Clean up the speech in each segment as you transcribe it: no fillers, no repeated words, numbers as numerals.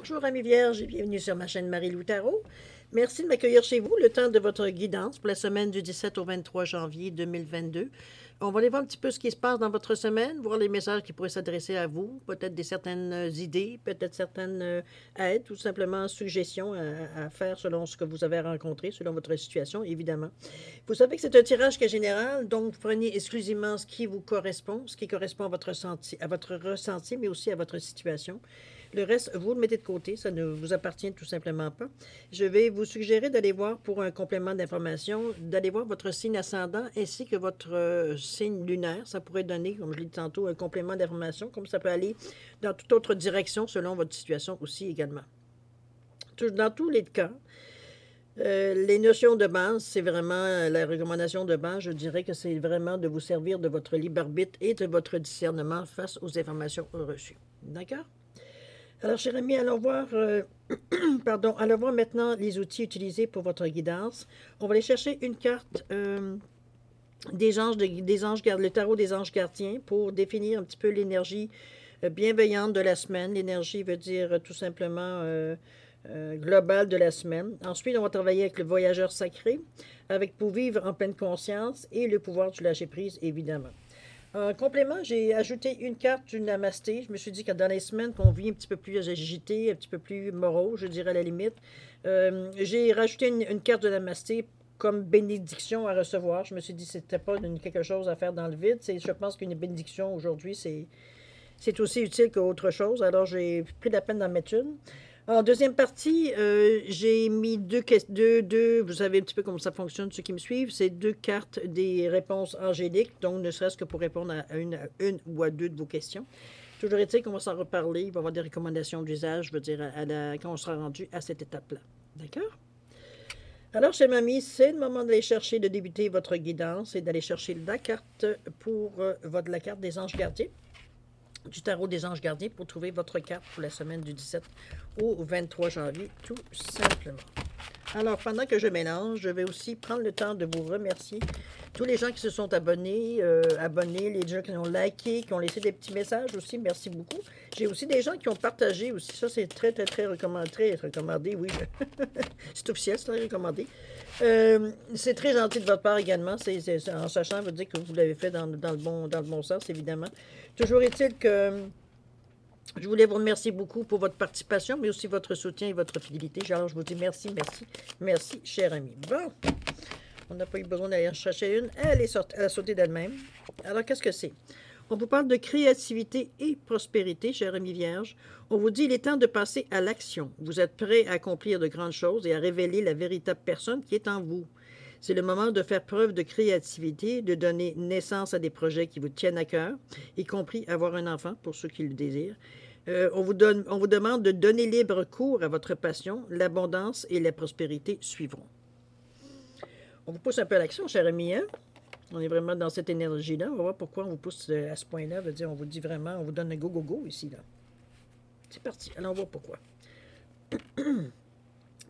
Bonjour amis vierges et bienvenue sur ma chaîne Marie-Lou Tarot. Merci de m'accueillir chez vous le temps de votre guidance pour la semaine du 17 au 23 janvier 2022. On va aller voir un petit peu ce qui se passe dans votre semaine, voir les messages qui pourraient s'adresser à vous, peut-être des certaines idées, peut-être certaines aides, tout simplement suggestions à faire selon ce que vous avez rencontré, selon votre situation, évidemment. Vous savez que c'est un tirage qui est général, donc vous prenez exclusivement ce qui vous correspond, ce qui correspond à votre ressenti, mais aussi à votre situation. Le reste, vous le mettez de côté, ça ne vous appartient tout simplement pas. Je vais vous suggérer d'aller voir pour un complément d'information, d'aller voir votre signe ascendant ainsi que votre signe lunaire. Ça pourrait donner, comme je l'ai dit tantôt, un complément d'information, comme ça peut aller dans toute autre direction selon votre situation aussi également. Dans tous les cas, les notions de base, c'est vraiment la recommandation de base. Je dirais que c'est vraiment de vous servir de votre libre arbitre et de votre discernement face aux informations reçues. D'accord? Alors, cher ami, allons voir, allons voir maintenant les outils utilisés pour votre guidance. On va aller chercher une carte des anges, le tarot des anges gardiens pour définir un petit peu l'énergie bienveillante de la semaine. L'énergie veut dire tout simplement globale de la semaine. Ensuite, on va travailler avec le voyageur sacré, avec pour vivre en pleine conscience et le pouvoir du lâcher-prise, évidemment. En complément, j'ai ajouté une carte du Namasté. Je me suis dit que dans les semaines qu'on vit un petit peu plus agité, un petit peu plus morose, je dirais à la limite, j'ai rajouté une carte de Namasté comme bénédiction à recevoir. Je me suis dit que ce n'était pas quelque chose à faire dans le vide. Je pense qu'une bénédiction aujourd'hui, c'est aussi utile qu'autre chose. Alors, j'ai pris la peine d'en mettre une. En deuxième partie, j'ai mis deux, vous savez un petit peu comment ça fonctionne, ceux qui me suivent, c'est deux cartes des réponses angéliques, donc ne serait-ce que pour répondre à une ou à deux de vos questions. Toujours est-il qu'on va s'en reparler, il va y avoir des recommandations d'usage, je veux dire, quand on sera rendu à cette étape-là. D'accord? Alors, chez Mamie, c'est le moment d'aller chercher, de débuter votre guidance et d'aller chercher la carte pour la carte des anges gardiens. Du tarot des anges gardiens pour trouver votre carte pour la semaine du 17 au 23 janvier, tout simplement. Alors, pendant que je mélange, je vais aussi prendre le temps de vous remercier. Tous les gens qui se sont abonnés, les gens qui ont liké, qui ont laissé des petits messages aussi, merci beaucoup. J'ai aussi des gens qui ont partagé aussi, ça c'est très, très, très recommandé, oui. C'est officiel, c'est très recommandé. C'est très gentil de votre part également, en sachant, vous dire que vous l'avez fait dans le bon sens, évidemment. Toujours est-il que je voulais vous remercier beaucoup pour votre participation, mais aussi votre soutien et votre fidélité. Alors, je vous dis merci, merci, merci, cher ami. Bon, on n'a pas eu besoin d'aller en chercher une. Elle a sauté d'elle-même. Alors, qu'est-ce que c'est? On vous parle de créativité et prospérité, cher ami vierge. On vous dit il est temps de passer à l'action. Vous êtes prêt à accomplir de grandes choses et à révéler la véritable personne qui est en vous. C'est le moment de faire preuve de créativité, de donner naissance à des projets qui vous tiennent à cœur, y compris avoir un enfant pour ceux qui le désirent. On vous demande de donner libre cours à votre passion. L'abondance et la prospérité suivront. On vous pousse un peu à l'action, cher ami, hein? On est vraiment dans cette énergie-là. On va voir pourquoi on vous pousse à ce point-là. On vous dit vraiment, on vous donne un go ici, là. C'est parti. Allons voir pourquoi.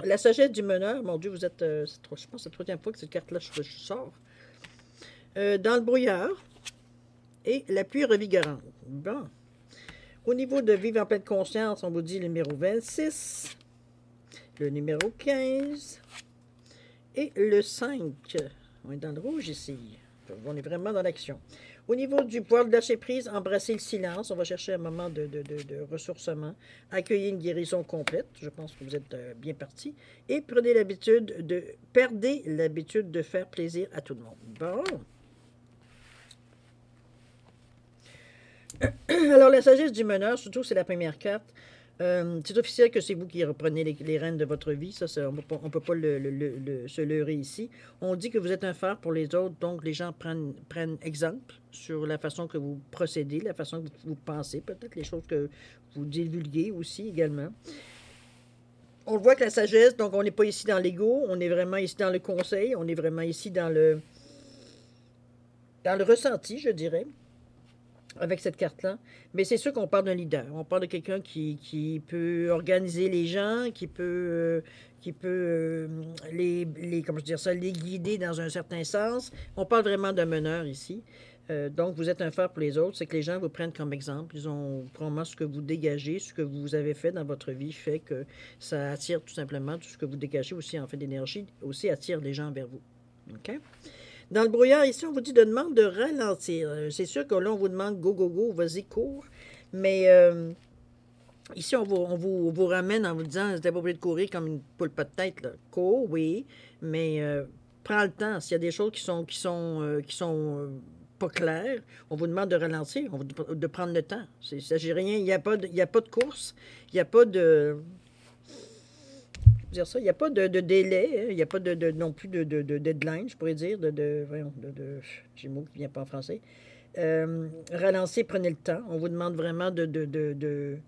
La sagesse du meneur, mon Dieu, vous êtes, je pense que c'est la troisième fois que cette carte-là, je sors. Dans le brouillard et la pluie revigorante. Bon. Au niveau de vivre en pleine conscience, on vous dit le numéro 26, le numéro 15 et le 5. On est dans le rouge ici. On est vraiment dans l'action. Au niveau du pouvoir de lâcher prise, embrasser le silence. On va chercher un moment de ressourcement. Accueillir une guérison complète. Je pense que vous êtes bien parti. Et perdez l'habitude de faire plaisir à tout le monde. Bon. Alors, la sagesse du meneur, surtout, c'est la première carte. C'est officiel que c'est vous qui reprenez les rênes de votre vie. Ça, on ne peut pas se leurrer ici. On dit que vous êtes un phare pour les autres, donc les gens prennent exemple sur la façon que vous procédez, la façon que vous pensez, peut-être les choses que vous divulguez aussi également. On voit que la sagesse, donc on n'est pas ici dans l'ego, on est vraiment ici dans le conseil, on est vraiment ici dans le ressenti, je dirais, avec cette carte-là. Mais c'est sûr qu'on parle d'un leader. On parle de quelqu'un qui peut organiser les gens, qui peut comment je veux dire ça, les guider dans un certain sens. On parle vraiment d'un meneur ici. Donc, vous êtes un phare pour les autres, c'est que les gens vous prennent comme exemple. Ils ont probablement ce que vous dégagez, ce que vous avez fait dans votre vie fait que ça attire tout simplement tout ce que vous dégagez aussi en fait d'énergie, aussi attire les gens vers vous. OK? Dans le brouillard, ici, on vous dit de demande de ralentir. C'est sûr que là, on vous demande go, go, go, vas-y, cours. Mais ici, on vous ramène en vous disant, vous n'êtes pas obligé de courir comme une poule pas de tête. Là. Cours, oui, mais prends le temps. S'il y a des choses qui sont pas claires, on vous demande de ralentir, on vous dit de prendre le temps. Il ne s'agit rien. Il n'y a pas de course, il n'y a pas de... dire ça. Il n'y a pas de délai, hein. Il n'y a pas non plus de deadline, je pourrais dire, j'ai le mot qui ne vient pas en français. Ralancez, prenez le temps. On vous demande vraiment de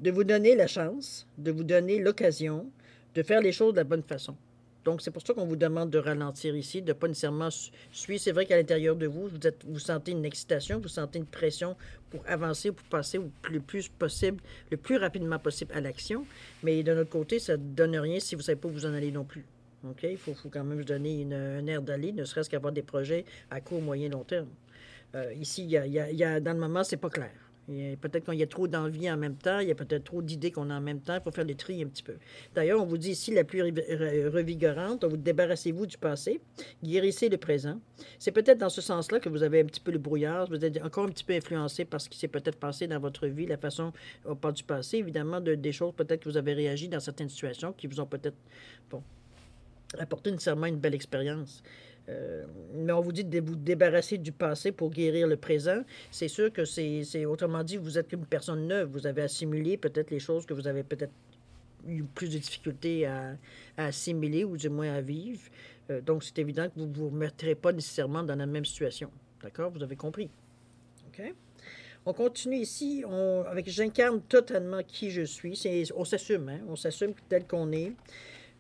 vous donner la chance, de vous donner l'occasion de faire les choses de la bonne façon. Donc, c'est pour ça qu'on vous demande de ralentir ici, de ne pas nécessairement suivre. C'est vrai qu'à l'intérieur de vous, vous sentez une excitation, vous sentez une pression pour avancer, pour passer le plus possible, le plus rapidement possible à l'action. Mais de notre côté, ça ne donne rien si vous ne savez pas où vous en allez non plus. OK? Il faut quand même vous donner un air d'aller, ne serait-ce qu'avoir des projets à court, moyen, long terme. Ici, dans le moment, c'est pas clair. Peut-être qu'il y a trop d'envie en même temps, il y a peut-être trop d'idées qu'on a en même temps, il faut faire le tri un petit peu. D'ailleurs, on vous dit ici la plus revigorante, vous débarrassez-vous du passé, guérissez le présent. C'est peut-être dans ce sens-là que vous avez un petit peu le brouillard, vous êtes encore un petit peu influencé par ce qui s'est peut-être passé dans votre vie, la façon, pas du passé, évidemment, des choses peut-être que vous avez réagi dans certaines situations qui vous ont peut-être, apporté nécessairement une belle expérience. Mais on vous dit de vous débarrasser du passé pour guérir le présent. C'est sûr que autrement dit, vous êtes une personne neuve. Vous avez assimilé peut-être les choses que vous avez peut-être eu plus de difficultés à assimiler ou du moins à vivre. Donc, c'est évident que vous ne vous remettrez pas nécessairement dans la même situation. D'accord? Vous avez compris. OK? On continue ici avec j'incarne totalement qui je suis. On s'assume, hein? On s'assume tel qu'on est.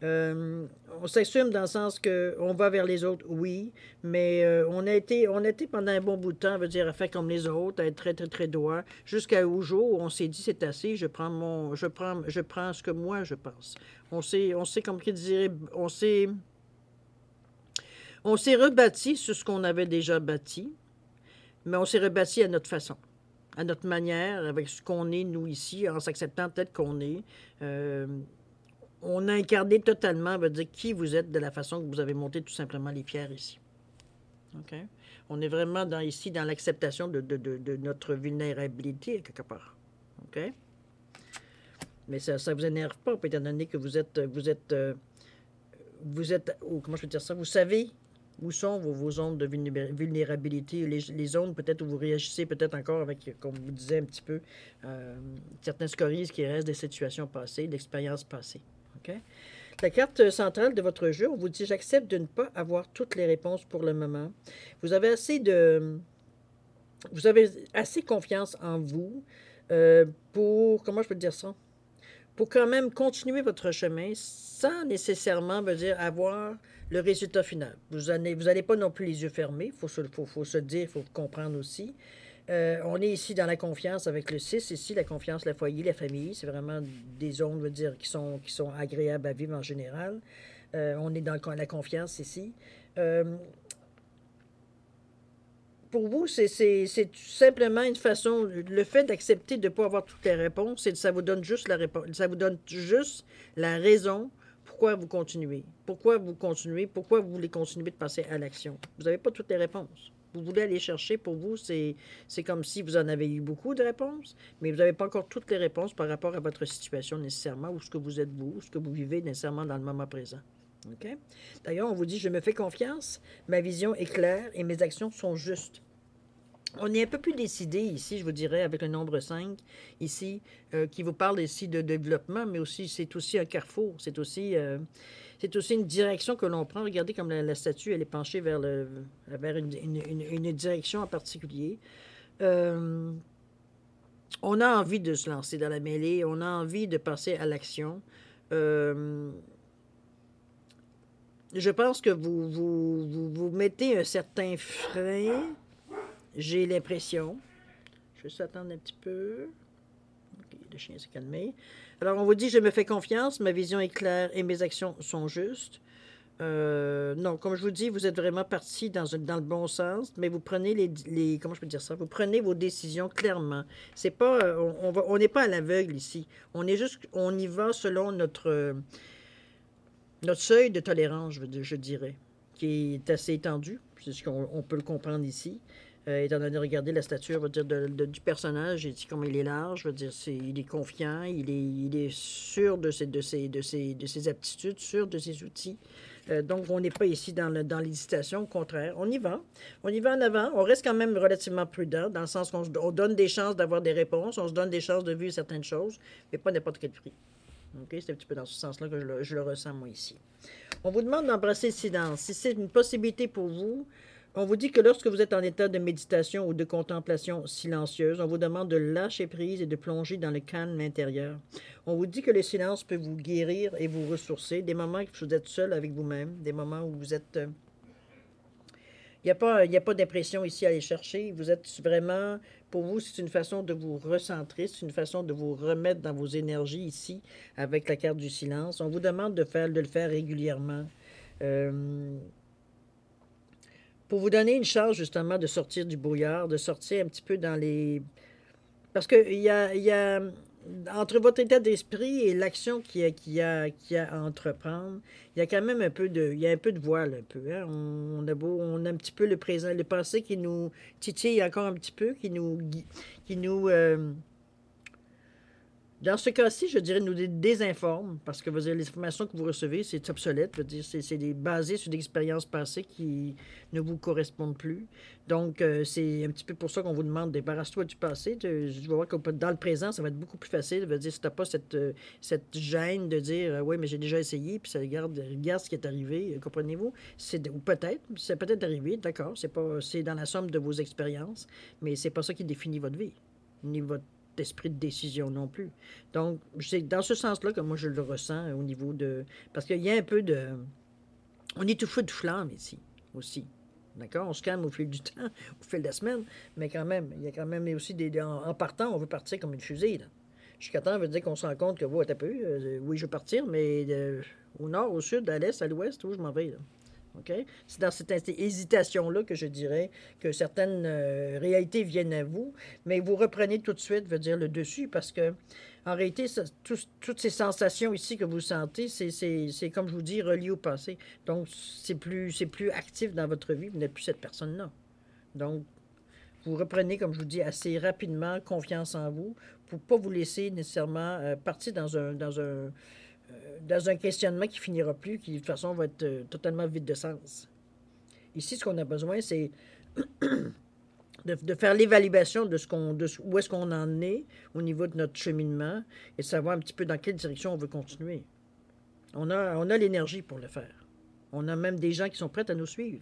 On s'assume dans le sens qu'on va vers les autres, oui, mais on a été pendant un bon bout de temps, veut dire, à faire comme les autres, à être très, très, très droit, jusqu'au jour où on s'est dit, c'est assez, je prends ce que moi, je pense. On s'est comme qui dirait, on s'est rebâti sur ce qu'on avait déjà bâti, mais on s'est rebâti à notre façon, à notre manière, avec ce qu'on est, nous, ici, en s'acceptant tel qu'on est. On a incarné totalement, veut dire, qui vous êtes de la façon que vous avez monté tout simplement les pierres ici. OK? On est vraiment ici dans l'acceptation de notre vulnérabilité, quelque part. OK? Mais ça ne vous énerve pas, étant donné que vous êtes comment je peux dire ça? Vous savez où sont vos zones de vulnérabilité, les zones peut-être où vous réagissez peut-être encore avec, comme vous disiez un petit peu, certaines scories qui restent des situations passées, d'expériences passées. Okay? La carte centrale de votre jeu, on vous dit « J'accepte de ne pas avoir toutes les réponses pour le moment. » Vous avez assez confiance en vous pour, comment je peux dire ça? Pour quand même continuer votre chemin sans nécessairement, veut dire, avoir le résultat final. Vous n'allez pas non plus les yeux fermés, il faut se dire, il faut comprendre aussi. On est ici dans la confiance avec le 6, ici, la confiance, la foyer, la famille. C'est vraiment des zones, veut dire, qui sont agréables à vivre en général. On est dans la confiance ici. Pour vous, c'est tout simplement une façon, le fait d'accepter de ne pas avoir toutes les réponses, ça vous donne juste la réponse, ça vous donne juste la raison pourquoi vous continuez. Pourquoi vous continuez, pourquoi vous voulez continuer de passer à l'action. Vous n'avez pas toutes les réponses. Vous voulez aller chercher, pour vous, c'est comme si vous en avez eu beaucoup de réponses, mais vous n'avez pas encore toutes les réponses par rapport à votre situation nécessairement, ou ce que vous êtes vous, ce que vous vivez nécessairement dans le moment présent. Okay? D'ailleurs, on vous dit, je me fais confiance, ma vision est claire et mes actions sont justes. On est un peu plus décidé ici, je vous dirais, avec le nombre 5, ici, qui vous parle ici de développement, mais aussi, c'est aussi un carrefour, c'est aussi une direction que l'on prend. Regardez comme la statue, elle est penchée vers une direction en particulier. On a envie de se lancer dans la mêlée, on a envie de passer à l'action. Je pense que vous mettez un certain frein, j'ai l'impression. Je vais juste attendre un petit peu. OK, le chien s'est calmé. Alors, on vous dit, je me fais confiance, ma vision est claire et mes actions sont justes. Non, comme je vous dis, vous êtes vraiment parti dans le bon sens, mais vous prenez comment je peux dire ça? Vous prenez vos décisions clairement. C'est pas, on n'est pas à l'aveugle ici. On y va selon notre seuil de tolérance, je dirais, qui est assez étendu, c'est ce qu'on peut le comprendre ici. Étant donné, regardez la stature, va dire, du personnage, et comme il est large, je veux dire, il est confiant, il est sûr de ses aptitudes, sûr de ses outils. Donc, on n'est pas ici dans l'hésitation, au contraire, on y va. On y va en avant, on reste quand même relativement prudent, dans le sens qu'on donne des chances d'avoir des réponses, on se donne des chances de vivre certaines choses, mais pas n'importe quel prix. Okay? C'est un petit peu dans ce sens-là que je le ressens, moi, ici. On vous demande d'embrasser le silence. Si c'est une possibilité pour vous, on vous dit que lorsque vous êtes en état de méditation ou de contemplation silencieuse, on vous demande de lâcher prise et de plonger dans le calme intérieur. On vous dit que le silence peut vous guérir et vous ressourcer. Des moments où vous êtes seul avec vous-même, des moments où vous êtes... il n'y a pas d'impression ici à aller chercher. Vous êtes vraiment... Pour vous, c'est une façon de vous recentrer, c'est une façon de vous remettre dans vos énergies ici, avec la carte du silence. On vous demande de le faire régulièrement. Pour vous donner une chance, justement, de sortir du brouillard, de sortir un petit peu dans les... Parce que il y a entre votre état d'esprit et l'action qu'il y a à entreprendre, il y a quand même il y a un peu de voile, un peu. Hein? On a un petit peu le présent, le passé qui nous titille encore un petit peu, qui nous dans ce cas-ci, je dirais nous désinforme, parce que les informations que vous recevez, c'est obsolète. Je veux dire, c'est basé sur des expériences passées qui ne vous correspondent plus. Donc, c'est un petit peu pour ça qu'on vous demande débarrasse-toi du passé. Je vais voir que dans le présent, ça va être beaucoup plus facile. Je veux dire, si tu n'as pas cette gêne de dire oui, mais j'ai déjà essayé, puis ça regarde ce qui est arrivé, comprenez-vous? Ou peut-être, c'est peut-être arrivé, d'accord, c'est dans la somme de vos expériences, mais c'est pas ça qui définit votre vie, ni votre d'esprit de décision non plus. Donc, c'est dans ce sens-là que moi, je le ressens au niveau de... Parce qu'il y a un peu de... On est tout feu de flamme ici, aussi. D'accord? On se calme au fil du temps, au fil de la semaine, mais quand même, il y a quand même aussi en partant, on veut partir comme une fusée, là. Jusqu'à temps, ça veut dire qu'on se rend compte que, t'as peu, oui, je veux partir, mais au nord, au sud, à l'est, à l'ouest, où je m'en vais, là. Okay? C'est dans cette hésitation-là que je dirais que certaines réalités viennent à vous, mais vous reprenez tout de suite, veut dire, le dessus, parce que en réalité, toutes ces sensations ici que vous sentez, c'est comme je vous dis, relié au passé. Donc, c'est plus actif dans votre vie, vous n'êtes plus cette personne-là. Donc, vous reprenez, comme je vous dis, assez rapidement confiance en vous pour ne pas vous laisser nécessairement partir dans un questionnement qui finira plus, qui de toute façon va être totalement vide de sens. Ici, ce qu'on a besoin, c'est de faire l'évaluation de où est-ce qu'on en est au niveau de notre cheminement et de savoir un petit peu dans quelle direction on veut continuer. On a l'énergie pour le faire. On a même des gens qui sont prêts à nous suivre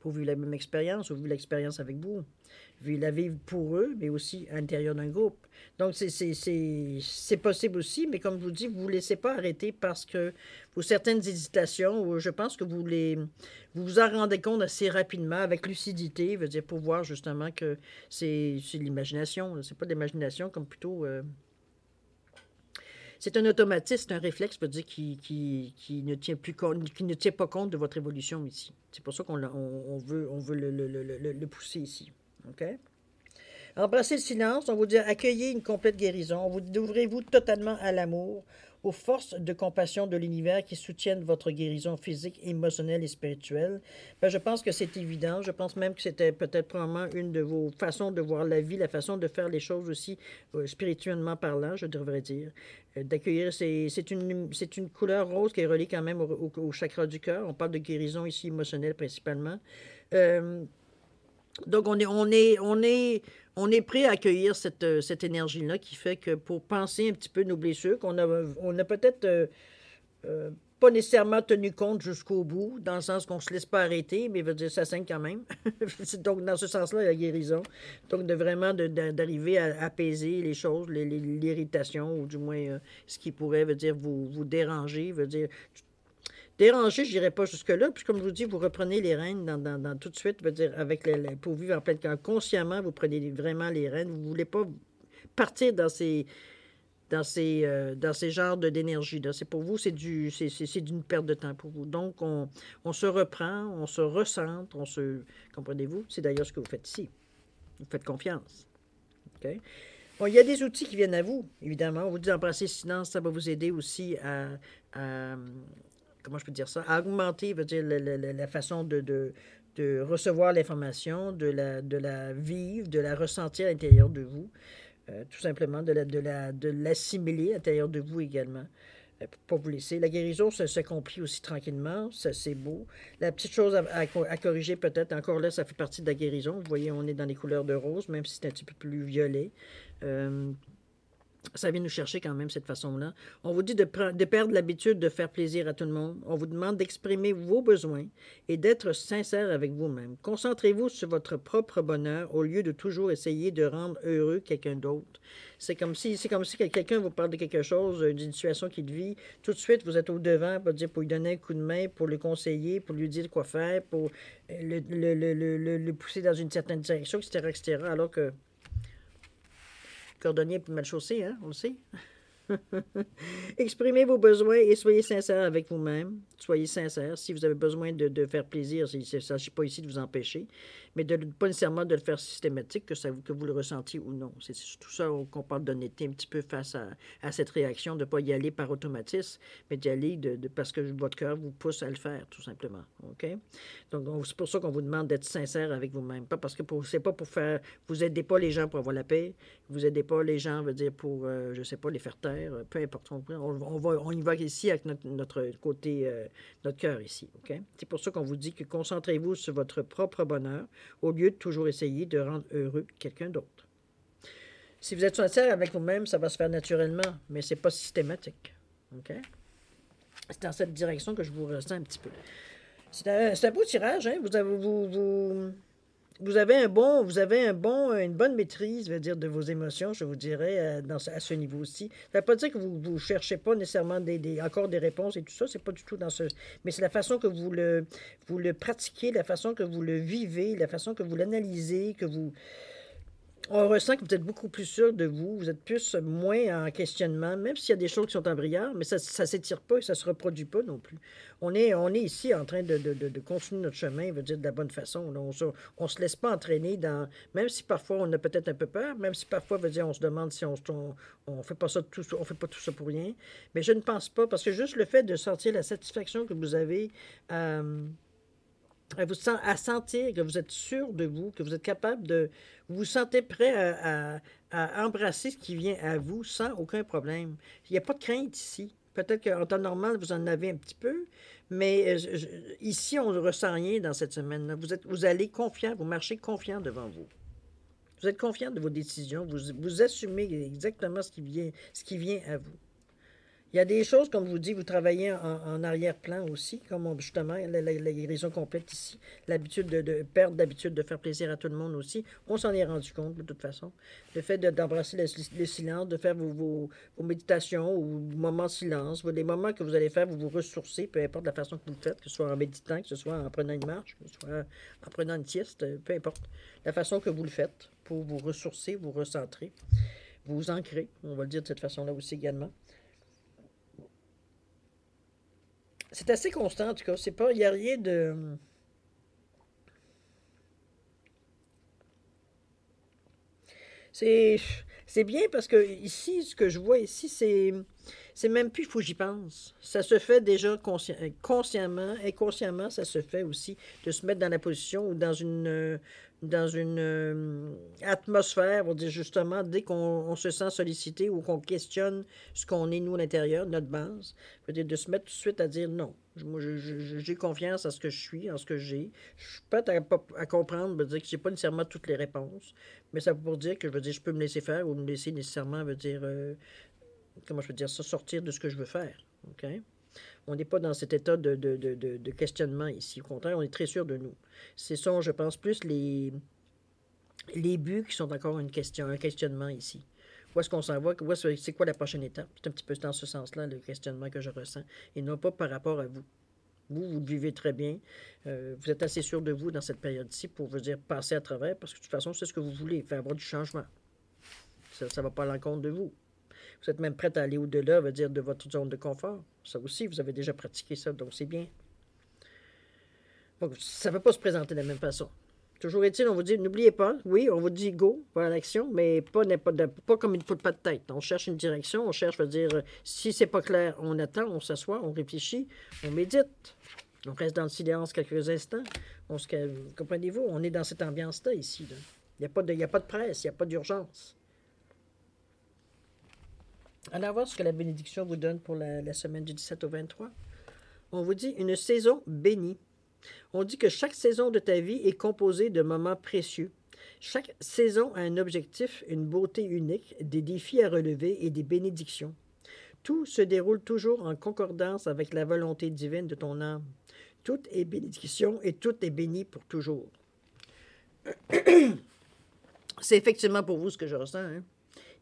pour vivre la même expérience ou vivre l'expérience avec vous. La vivre pour eux, mais aussi à l'intérieur d'un groupe. Donc, c'est possible aussi, mais comme je vous dis, vous ne vous laissez pas arrêter parce que vos certaines hésitations, je pense que vous vous en rendez compte assez rapidement, avec lucidité, veut dire pour voir justement que c'est l'imagination. C'est pas de l'imagination, comme plutôt... c'est un automatisme, c'est un réflexe, veut dire, qui ne tient plus compte, qui ne tient pas compte de votre évolution ici. C'est pour ça qu'on veut le pousser ici. OK? Embrassez le silence, on vous dit accueillez une complète guérison, ouvrez-vous totalement à l'amour, aux forces de compassion de l'univers qui soutiennent votre guérison physique, émotionnelle et spirituelle. Je pense que c'est évident. Je pense même que c'était peut-être probablement une de vos façons de voir la vie, la façon de faire les choses aussi, spirituellement parlant, je devrais dire. D'accueillir, c'est une couleur rose qui est reliée quand même au chakra du cœur. On parle de guérison ici émotionnelle principalement. Donc, on est prêt à accueillir cette énergie-là qui fait que pour penser un petit peu nos blessures, on a peut-être pas nécessairement tenu compte jusqu'au bout, dans le sens qu'on ne se laisse pas arrêter, mais veut dire ça saigne quand même. Donc, dans ce sens-là, il y a la guérison. Donc, d'arriver à apaiser les choses, l'irritation, ou du moins ce qui pourrait, veut dire, vous déranger, veut dire... Déranger, je dirais pas jusque-là, puis comme je vous dis, vous reprenez les rênes dans tout de suite, veut dire, pour vivre en pleine consciemment, vous prenez vraiment les rênes, vous ne voulez pas partir dans ces dans ces genres d'énergie-là. C'est pour vous, c'est d'une perte de temps pour vous. Donc, on se reprend, on se recentre, comprenez-vous? C'est d'ailleurs ce que vous faites ici. Vous faites confiance. OK? Bon, il y a des outils qui viennent à vous, évidemment. On vous dit d'embrasser le silence, ça va vous aider aussi à comment je peux dire ça, à augmenter, veut dire, la façon de recevoir l'information, de la vivre, de la ressentir à l'intérieur de vous, tout simplement, de l'assimiler à l'intérieur de vous également. Pour pas vous laisser. La guérison s'accomplit aussi tranquillement, ça c'est beau. La petite chose à corriger peut-être, encore là, ça fait partie de la guérison. Vous voyez, on est dans les couleurs de rose, même si c'est un petit peu plus violet. Ça vient nous chercher quand même, cette façon-là. On vous dit de perdre l'habitude de faire plaisir à tout le monde. On vous demande d'exprimer vos besoins et d'être sincère avec vous-même. Concentrez-vous sur votre propre bonheur au lieu de toujours essayer de rendre heureux quelqu'un d'autre. C'est comme si quelqu'un vous parle de quelque chose, d'une situation qu'il vit. Tout de suite, vous êtes au devant pour lui donner un coup de main, pour le conseiller, pour lui dire quoi faire, pour le pousser dans une certaine direction, etc., etc., alors que cordonnier peut mal chaussé, hein, on le sait. Exprimez vos besoins et soyez sincère avec vous-même. Soyez sincère. Si vous avez besoin de faire plaisir, il ne s'agit pas ici de vous empêcher, mais pas nécessairement de le faire systématique, que vous le ressentiez ou non. C'est tout ça qu'on parle d'honnêteté un petit peu face à cette réaction, de ne pas y aller par automatisme, mais d'y aller parce que votre cœur vous pousse à le faire, tout simplement. OK? Donc, c'est pour ça qu'on vous demande d'être sincère avec vous-même. Pas parce que c'est pas pour faire... Vous aidez pas les gens pour avoir la paix. Vous aidez pas les gens, veut dire, pour, je sais pas, les faire taire. Peu importe. On y va ici avec notre côté, notre cœur ici. OK? C'est pour ça qu'on vous dit que concentrez-vous sur votre propre bonheur au lieu de toujours essayer de rendre heureux quelqu'un d'autre. Si vous êtes sincère avec vous-même, ça va se faire naturellement, mais c'est pas systématique. OK? C'est dans cette direction que je vous ressens un petit peu. C'est un beau tirage, hein? Vous avez une bonne maîtrise, je veux dire, de vos émotions, je vous dirais, à ce niveau-ci. Ça ne veut pas dire que vous ne cherchez pas nécessairement encore des réponses et tout ça, c'est pas du tout dans ce... Mais c'est la façon que vous le pratiquez, la façon que vous le vivez, la façon que vous l'analysez, on ressent que vous êtes beaucoup plus sûr de vous, vous êtes moins en questionnement, même s'il y a des choses qui sont en brouillard, mais ça ne s'étire pas et ça ne se reproduit pas non plus. On est ici en train de continuer notre chemin, veut dire de la bonne façon. Là, on se laisse pas entraîner même si parfois on a peut-être un peu peur, même si parfois, veut dire, on se demande si on fait pas ça on fait pas tout ça pour rien. Mais je ne pense pas, parce que juste le fait de sentir la satisfaction que vous avez à sentir que vous êtes sûr de vous, que vous êtes capable vous vous sentez prêt à embrasser ce qui vient à vous sans aucun problème. Il n'y a pas de crainte ici. Peut-être qu'en temps normal, vous en avez un petit peu, mais ici, on ne ressent rien dans cette semaine-là. Vous allez confiant, vous marchez confiant devant vous. Vous êtes confiant de vos décisions, vous assumez exactement ce qui vient à vous. Il y a des choses, comme je vous dis, vous travaillez en arrière-plan aussi, comme justement la guérison complète ici, l'habitude de perdre l'habitude de faire plaisir à tout le monde aussi. On s'en est rendu compte de toute façon. Le fait d'embrasser le silence, de faire vos méditations ou vos moments de silence, les moments que vous allez faire, vous vous ressourcez, peu importe la façon que vous le faites, que ce soit en méditant, que ce soit en prenant une marche, que ce soit en prenant une sieste, peu importe. La façon que vous le faites pour vous ressourcer, vous recentrer, vous ancrer, on va le dire de cette façon-là aussi également. C'est assez constant, en tout cas. Il n'y a rien de... C'est bien parce que ici, ce que je vois ici, c'est même plus, il faut que j'y pense. Ça se fait déjà consciemment, inconsciemment, ça se fait aussi de se mettre dans la position ou dans une atmosphère, on dit justement, dès qu'on se sent sollicité ou qu'on questionne ce qu'on est, nous, à l'intérieur, notre base, dire de se mettre tout de suite à dire non. Moi, j'ai confiance en ce que je suis, en ce que j'ai. Je suis prêt à comprendre, veut dire que je n'ai pas nécessairement toutes les réponses, mais ça veut pour dire que je peux me laisser faire ou me laisser nécessairement, comment je peux dire ça, sortir de ce que je veux faire. OK? On n'est pas dans cet état de questionnement ici. Au contraire, on est très sûr de nous. Ce sont, je pense, plus les buts qui sont encore un questionnement ici. Où est-ce qu'on s'en va? C'est quoi la prochaine étape? C'est un petit peu dans ce sens-là, le questionnement que je ressens, et non pas par rapport à vous. Vous le vivez très bien. Vous êtes assez sûr de vous dans cette période-ci pour vous dire passer à travers, parce que de toute façon, c'est ce que vous voulez, faire avoir du changement. Ça ne va pas à l'encontre de vous. Vous êtes même prête à aller au-delà, veut dire, de votre zone de confort. Ça aussi, vous avez déjà pratiqué ça, donc c'est bien. Donc, ça ne va pas se présenter de la même façon. Toujours est-il, on vous dit, n'oubliez pas, oui, on vous dit go, vers l'action, mais pas comme une poudre pas de tête. On cherche une direction, on cherche, veut dire, si c'est pas clair, on attend, on s'assoit, on réfléchit, on médite, on reste dans le silence quelques instants. Comprenez-vous, on est dans cette ambiance-là ici. Là. Il n'y a pas de presse, il n'y a pas d'urgence. Allons voir ce que la bénédiction vous donne pour la semaine du 17 au 23. On vous dit une saison bénie. On dit que chaque saison de ta vie est composée de moments précieux. Chaque saison a un objectif, une beauté unique, des défis à relever et des bénédictions. Tout se déroule toujours en concordance avec la volonté divine de ton âme. Tout est bénédiction et tout est béni pour toujours. C'est effectivement pour vous ce que je ressens. Hein?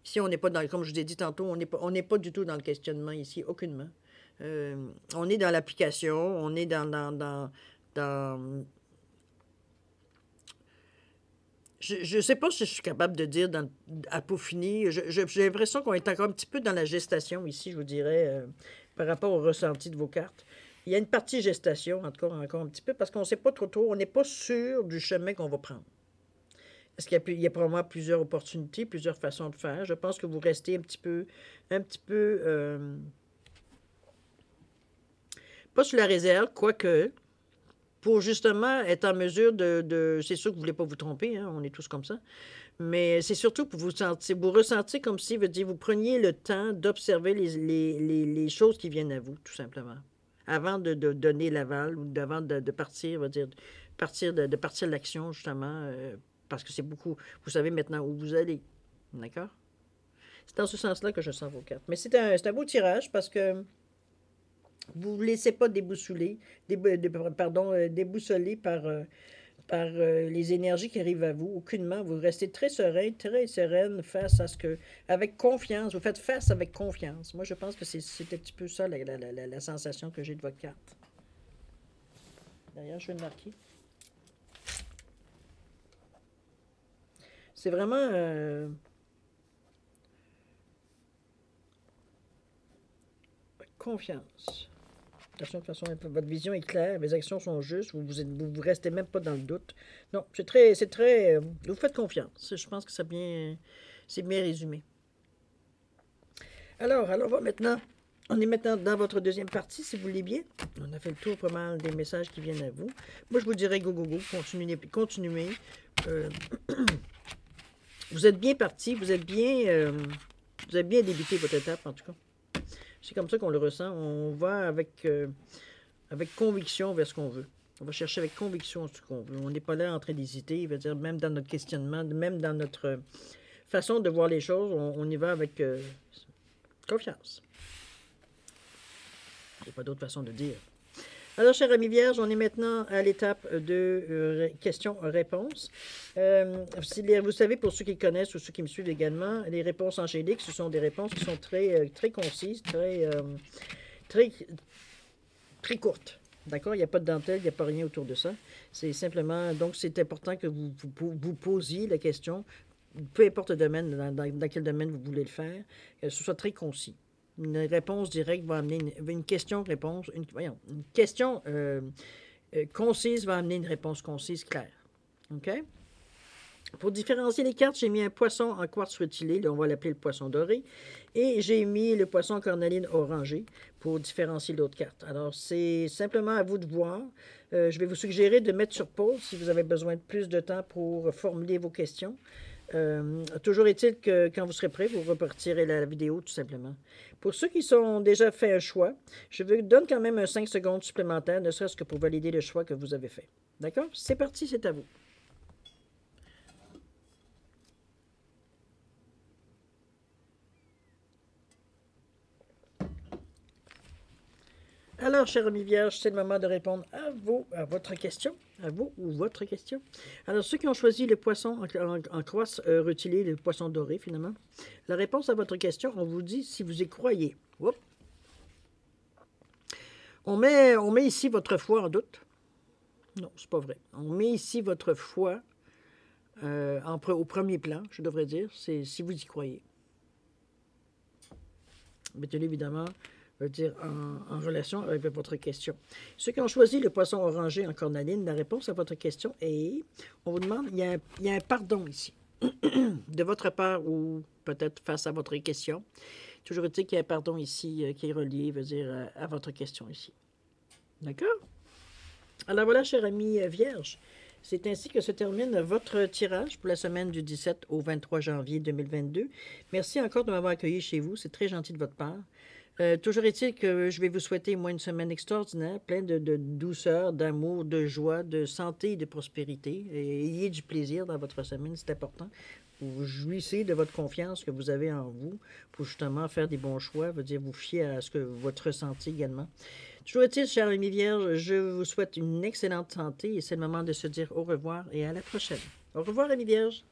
Ici, on n'est pas dans, comme je vous ai dit tantôt, on n'est pas du tout dans le questionnement ici, aucunement. On est dans l'application, on est dans je ne sais pas si je suis capable de dire à peaufiner. J'ai l'impression qu'on est encore un petit peu dans la gestation ici, je vous dirais, par rapport au ressenti de vos cartes. Il y a une partie gestation, en tout cas, encore un petit peu, parce qu'on ne sait pas trop, on n'est pas sûr du chemin qu'on va prendre. Est-ce qu'il y a probablement plusieurs opportunités, plusieurs façons de faire? Je pense que vous restez un petit peu pas sur la réserve, quoique, pour justement être en mesure c'est sûr que vous ne voulez pas vous tromper, hein, on est tous comme ça, mais c'est surtout pour vous ressentir comme si vous preniez le temps d'observer les choses qui viennent à vous, tout simplement, avant de donner l'aval ou avant de partir, de partir de l'action, justement, parce que c'est beaucoup, vous savez maintenant où vous allez, d'accord? C'est dans ce sens-là que je sens vos cartes. Mais c'est un beau tirage parce que vous ne vous laissez pas déboussoler, déboussoler par les énergies qui arrivent à vous. Aucunement, vous restez très serein, très sereine face à avec confiance. Vous faites face avec confiance. Moi, je pense que c'est un petit peu ça la sensation que j'ai de votre carte. D'ailleurs, je vais le marquer. C'est vraiment confiance. De toute façon, votre vision est claire, vos actions sont justes, vous restez même pas dans le doute. Non, c'est très, vous faites confiance. Je pense que c'est bien résumé. Alors, on est maintenant dans votre deuxième partie, si vous voulez bien. On a fait le tour pas mal des messages qui viennent à vous. Moi, je vous dirais go, continuez. Vous êtes bien parti, vous avez bien débuté votre étape, en tout cas. C'est comme ça qu'on le ressent. On va avec conviction vers ce qu'on veut. On va chercher avec conviction ce qu'on veut. On n'est pas là en train d'hésiter. Même dans notre questionnement, même dans notre façon de voir les choses, on y va avec confiance. Il n'y a pas d'autre façon de dire. Alors, chers amis vierges, on est maintenant à l'étape de questions-réponses. Vous savez, pour ceux qui connaissent ou ceux qui me suivent également, les réponses angéliques, ce sont des réponses qui sont très, très concises, très courtes. D'accord? Il n'y a pas de dentelle, il n'y a pas rien autour de ça. C'est simplement, donc c'est important que vous posiez la question, peu importe le domaine, dans quel domaine vous voulez le faire, que ce soit très concis. Une réponse directe va amener une question-réponse. Une question concise va amener une réponse concise claire. OK? Pour différencier les cartes, j'ai mis un poisson en quartz rutilé. Là, on va l'appeler le poisson doré. Et j'ai mis le poisson cornaline orangé pour différencier l'autre carte. Alors, c'est simplement à vous de voir. Je vais vous suggérer de mettre sur pause si vous avez besoin de plus de temps pour formuler vos questions. Toujours est-il que quand vous serez prêt, vous repartirez la vidéo tout simplement. Pour ceux qui sont déjà fait un choix, je vous donne quand même un 5 secondes supplémentaire, ne serait-ce que pour valider le choix que vous avez fait. D'accord? C'est parti, c'est à vous. Alors, chers amis vierges, c'est le moment de répondre à votre question, à vous ou votre question. Alors, ceux qui ont choisi le poisson en croisse rutilé, le poisson doré, finalement, la réponse à votre question, on vous dit si vous y croyez. Oups. On met ici votre foi en doute. Non, c'est pas vrai. On met ici votre foi au premier plan, je devrais dire, c'est si vous y croyez. Mettez-le évidemment, je veux dire, en relation avec votre question. Ceux qui ont choisi le poisson orangé en cornaline, la réponse à votre question est, on vous demande, il y a un pardon ici, de votre part ou peut-être face à votre question. Toujours est-il qu'il y a un pardon ici qui est relié, veut dire, à votre question ici. D'accord? Alors voilà, cher ami Vierge, c'est ainsi que se termine votre tirage pour la semaine du 17 au 23 janvier 2022. Merci encore de m'avoir accueilli chez vous, c'est très gentil de votre part. Toujours est-il que je vais vous souhaiter, moi, une semaine extraordinaire, pleine de douceur, d'amour, de joie, de santé et de prospérité. Et ayez du plaisir dans votre semaine, c'est important. Vous jouissez de votre confiance que vous avez en vous pour justement faire des bons choix, veut dire vous fier à ce que votre ressenti également. Toujours est-il, cher ami Vierge, je vous souhaite une excellente santé et c'est le moment de se dire au revoir et à la prochaine. Au revoir, ami Vierge.